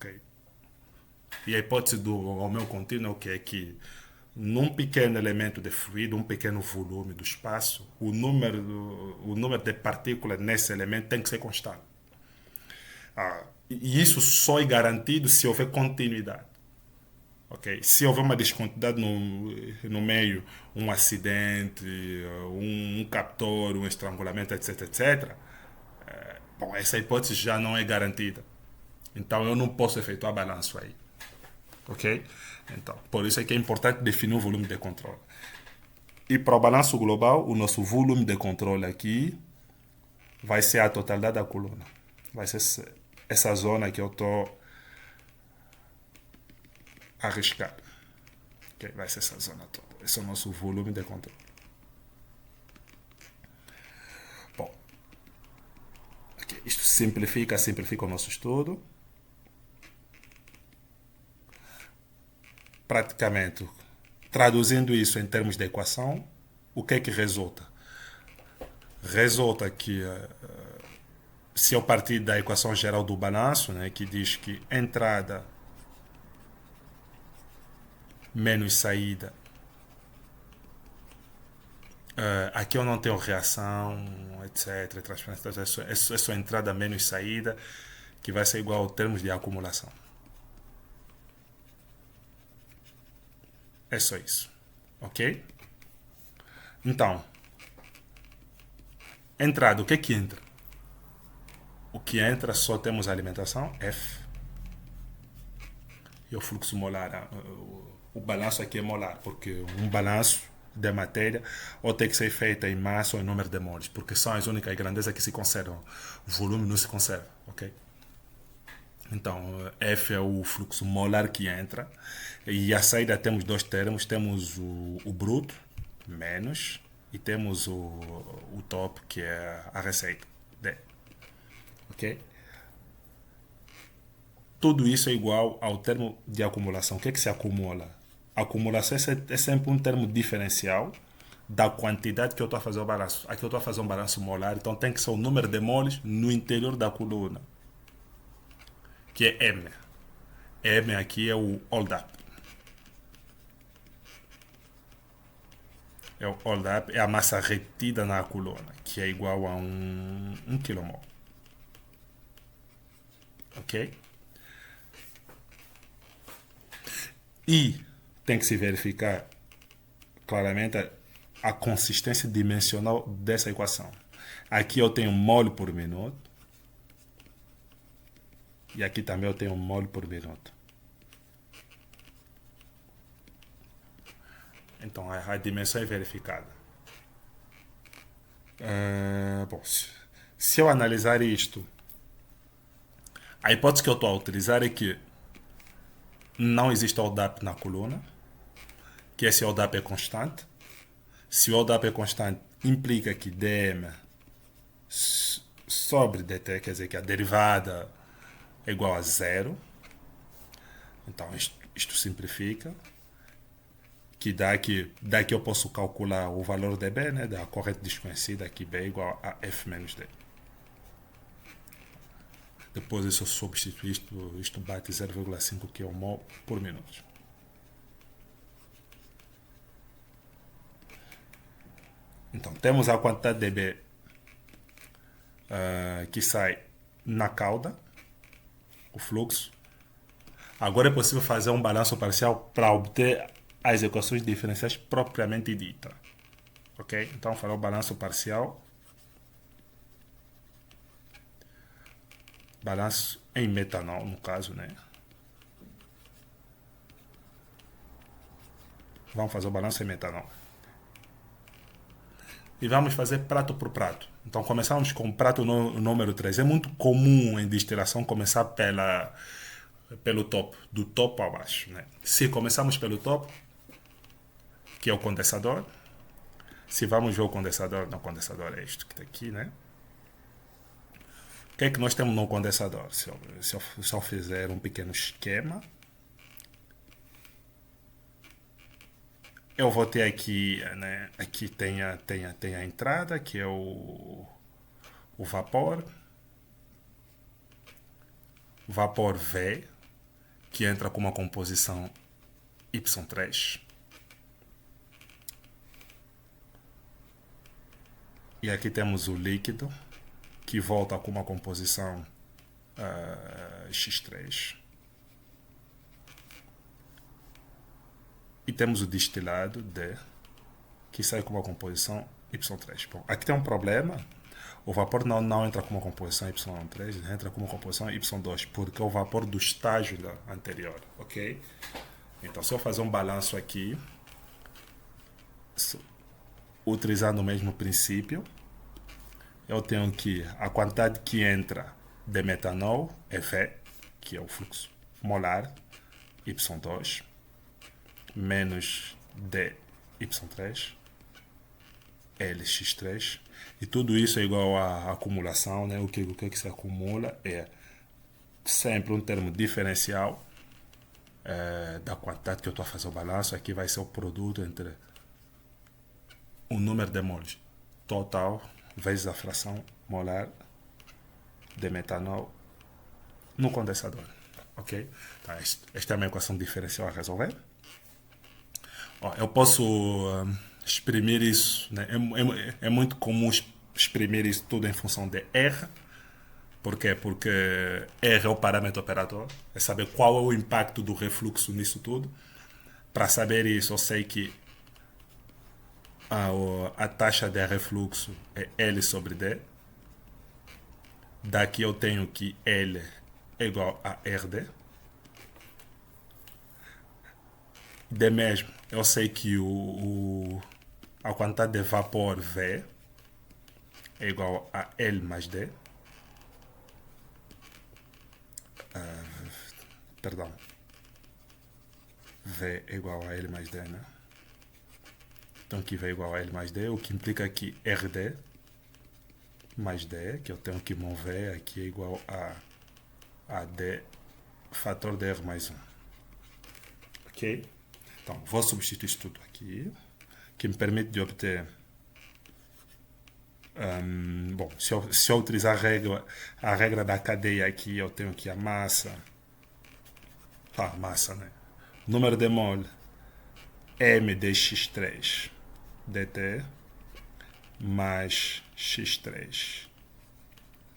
ok? E a hipótese do meu contínuo é o que? É que num pequeno elemento de fluido, um pequeno volume do espaço, o número de partículas nesse elemento tem que ser constante. E isso só é garantido se houver continuidade. Ok? Se houver uma descontinuidade no meio, um acidente, um captor, um estrangulamento, etc, etc, bom, essa hipótese já não é garantida. Então eu não posso efetuar balanço aí. Ok? Então, por isso é que é importante definir um volume de controle. E para o balanço global, o nosso volume de controle aqui vai ser a totalidade da coluna. Vai ser essa zona que eu estou arriscado. Okay? Vai ser essa zona toda. Esse é o nosso volume de controle. Bom, okay. Isto simplifica o nosso estudo. Praticamente, traduzindo isso em termos de equação, o que é que resulta? Resulta que se eu partir da equação geral do balanço, né, que diz que entrada menos saída, aqui eu não tenho reação, etc. Transferência, é só entrada menos saída, que vai ser igual ao termos de acumulação. É só isso. Ok? Então, entrada, o que é que entra? O que entra só temos a alimentação, F, e o fluxo molar. O balanço aqui é molar, porque um balanço de matéria ou tem que ser feita em massa ou em número de moles, porque são as únicas grandezas que se conservam. O volume não se conserva, ok? Então, F é o fluxo molar que entra. E a saída temos dois termos. Temos o bruto, menos, e temos o top, que é a receita. D. Ok? Tudo isso é igual ao termo de acumulação. O que é que se acumula? A acumulação é sempre um termo diferencial da quantidade que eu estou a fazer o balanço. Aqui eu estou a fazer um balanço molar, então tem que ser o número de moles no interior da coluna, que é M. M aqui é o hold up. É o hold up, é a massa retida na coluna, que é igual a um quilomol. Ok? E tem que se verificar claramente a consistência dimensional dessa equação. Aqui eu tenho mole por minuto. E aqui também eu tenho mole por minuto. Então a dimensão é verificada. Bom, se eu analisar isto, a hipótese que eu estou a utilizar é que não existe ODAP na coluna, que esse ODAP é constante. Se o ODAP é constante, implica que dm sobre dt, quer dizer que a derivada é igual a zero. Então isto simplifica, que daqui eu posso calcular o valor de B, né, da corrente desconhecida, que B é igual a F menos D. Depois eu substituir isto bate 0,5 kmol por minuto. Então temos a quantidade de B que sai na cauda, o fluxo. Agora é possível fazer um balanço parcial para obter as equações diferenciais propriamente dita. Ok? Então, fará o balanço parcial. Balanço em metanol, no caso, né? Vamos fazer o balanço em metanol. E vamos fazer prato por prato. Então, começamos com o prato número 3. É muito comum em destilação começar pelo topo, do topo a baixo, né? Se começamos pelo topo, que é o condensador, se vamos ver o condensador, no condensador é isto que está aqui, né? O que é que nós temos no condensador? Se eu fizer um pequeno esquema, eu vou ter aqui, né? Aqui tem a entrada, que é o vapor V, que entra com uma composição Y3. E aqui temos o líquido, que volta com uma composição X3. E temos o destilado D, que sai com uma composição Y3. Bom, aqui tem um problema. O vapor não entra com uma composição Y3, entra com uma composição Y2, porque é o vapor do estágio anterior, ok? Então, se eu fazer um balanço aqui, utilizando o mesmo princípio, eu tenho que a quantidade que entra de metanol é V, que é o fluxo molar, Y2, menos DY3, LX3, e tudo isso é igual à acumulação, né? O que se acumula é sempre um termo diferencial da quantidade que eu estou a fazer o balanço. Aqui vai ser o produto entre o número de moles total vezes a fração molar de metanol no condensador, ok? Então, esta é a minha equação diferencial a resolver. Eu posso exprimir isso, né? É muito comum exprimir isso tudo em função de R. Por quê? Porque R é o parâmetro operador, é saber qual é o impacto do refluxo nisso tudo. Para saber isso, eu sei que a taxa de refluxo é L sobre D. Daqui eu tenho que L é igual a RD. D mesmo, eu sei que a quantidade de vapor V é igual a L mais D. Perdão. V é igual a L mais D, né? Então aqui V é igual a L mais D, o que implica que RD mais D, que eu tenho que mover aqui é igual a D fator de R mais 1. Ok? Então, vou substituir isso tudo aqui, que me permite de obter... bom, se eu utilizar a regra da cadeia aqui, eu tenho que a massa... massa, né? Número de mole M de X3 dt mais X3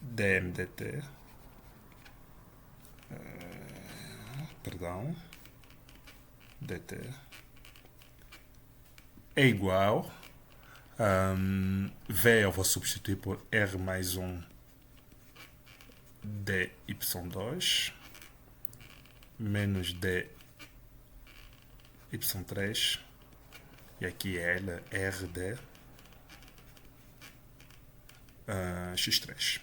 dm dt, perdão, dt é igual V eu vou substituir por R mais 1 dy2 menos dy3, e aqui é L, RD X3.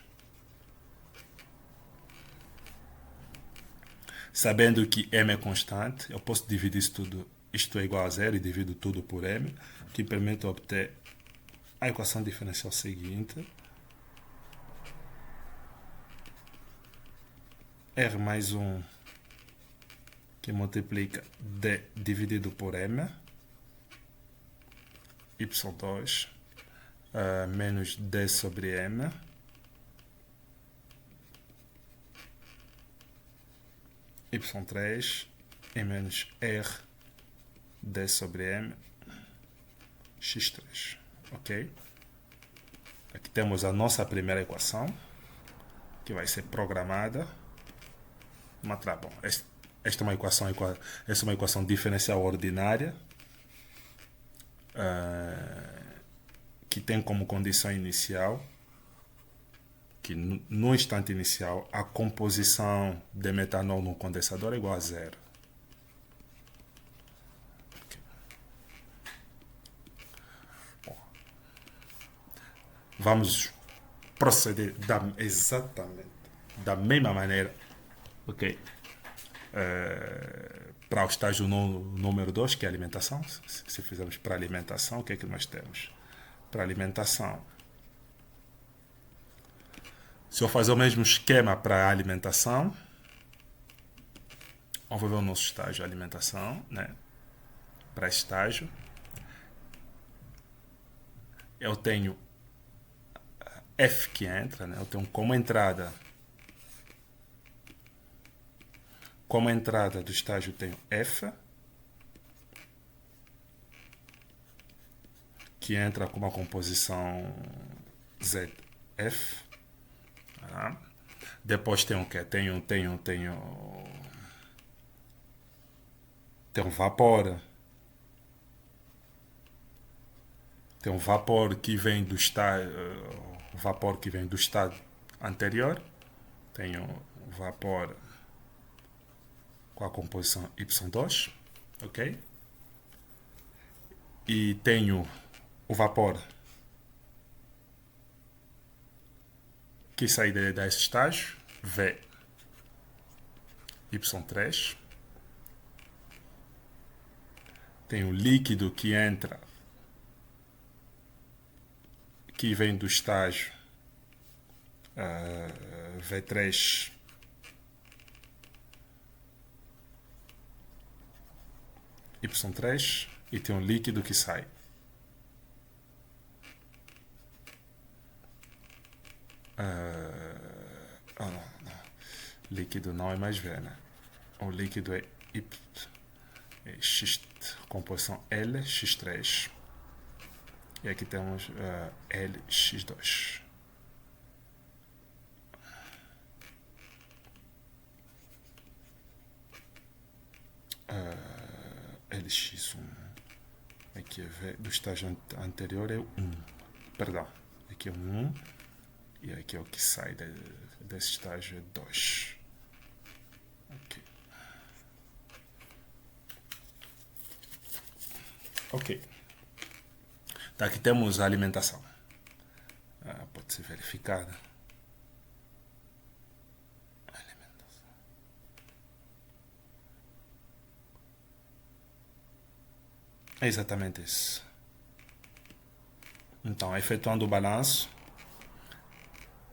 Sabendo que M é constante, eu posso dividir isso tudo, isto é igual a zero, e divido tudo por M, que permite obter a equação diferencial seguinte: R mais 1 que multiplica D dividido por M, Y2 menos D sobre M, Y3 e menos R D sobre M, X3. Ok? Aqui temos a nossa primeira equação, que vai ser programada. Bom, esta é uma equação diferencial ordinária, que tem como condição inicial que no instante inicial a composição de metanol no condensador é igual a zero. Vamos proceder exatamente da mesma maneira, ok? Para o estágio número 2, que é a alimentação. Se fizermos para a alimentação, o que é que nós temos? Para a alimentação, se eu fazer o mesmo esquema para a alimentação, vamos ver o nosso estágio alimentação, né? Para estágio, eu tenho F que entra, né? Eu tenho como entrada Como entrada do estágio tenho F, que entra com uma composição ZF. Tá? Depois tem o quê? Tem um vapor. Tem um vapor que vem do estado anterior. Tem um vapor com a composição Y2, ok? E tenho o vapor que sai desse estágio, V, Y3. Tem o líquido que entra, que vem do estágio V3, Y3, e tem um líquido que sai. Não. Líquido não é mais V, né? O líquido é X, composição LX3. E aqui temos LX2. LX1. Aqui é V do estágio anterior é 1. Perdão. Aqui é 1. E aqui é o que sai desse estágio é 2. Ok. Ok. Tá, aqui temos a alimentação. Pode ser verificada. Alimentação. É exatamente isso. Então, efetuando o balanço,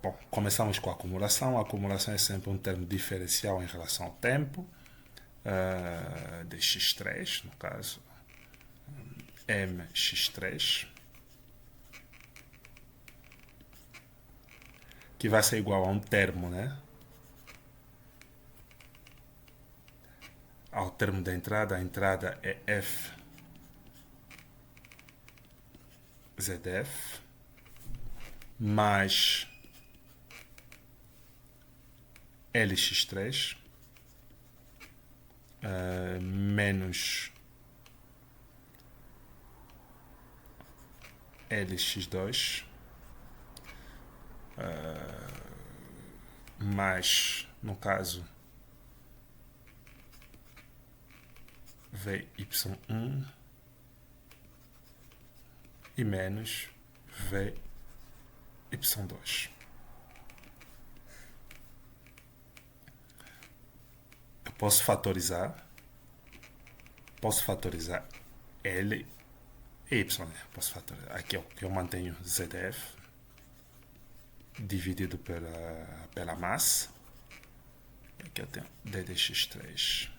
bom, começamos com a acumulação. A acumulação é sempre um termo diferencial em relação ao tempo, de x3, no caso, mx3, que vai ser igual a um termo, né? Ao termo da entrada, a entrada é F ZF mais LX3 menos LX2 mais, no caso, VY1 e menos VY2. Eu posso fatorizar L e Y, né? Posso fatorizar. Aqui eu mantenho ZDF dividido pela massa. E aqui eu tenho DDX3.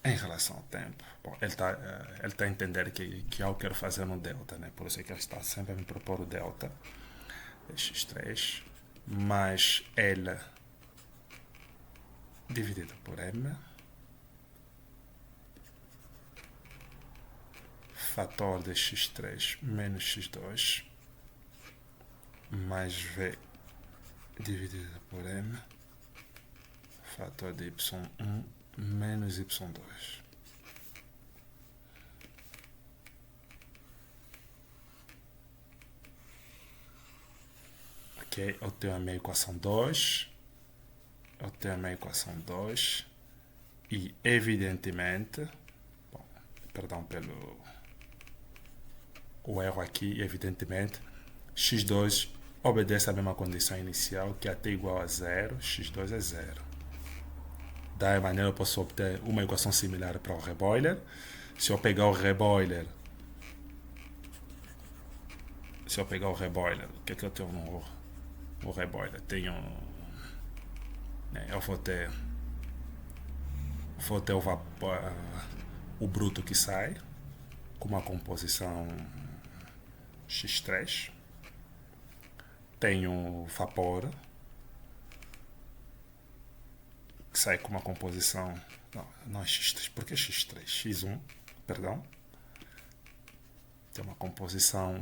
Em relação ao tempo, bom, ele tá a entender que eu quero fazer no delta, né? Por isso é que ele está sempre a me propor o delta x3 mais L dividido por M fator de x3 menos x2 mais V dividido por M fator de y1 menos y2. Ok, eu tenho a minha equação 2. E evidentemente, bom, perdão pelo o erro aqui, evidentemente, x2 obedece à mesma condição inicial, que é t igual a 0, x2 é 0. Da maneira eu posso obter uma equação similar para o reboiler. Se eu pegar o reboiler, o que é que eu tenho no reboiler? Tenho, né, eu vou ter o bruto que sai com uma composição x3. Tenho vapor sai com uma composição. Não, não é X3. Por que X3? X1, perdão. Tem uma composição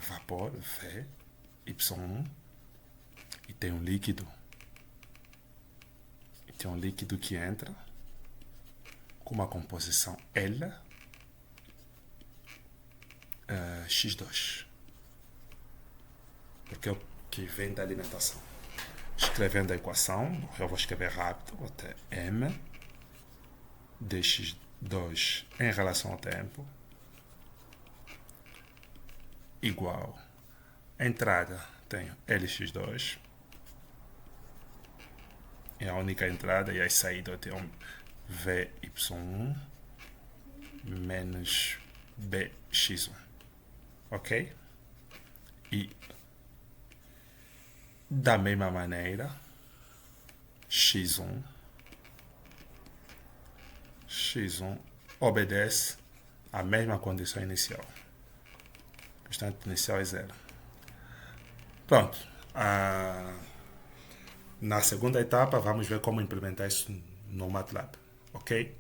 vapor, V, Y1. E tem um líquido. E tem um líquido que entra com uma composição L, X2. Porque é o que vem da alimentação. Escrevendo a equação, eu vou escrever rápido, até M dx2 em relação ao tempo igual a entrada tenho Lx2 é a única entrada e a saída eu tenho Vy1 menos Bx1, ok? E da mesma maneira x1 obedece à mesma condição inicial. A constante inicial é zero. Pronto. Na segunda etapa vamos ver como implementar isso no MATLAB, ok?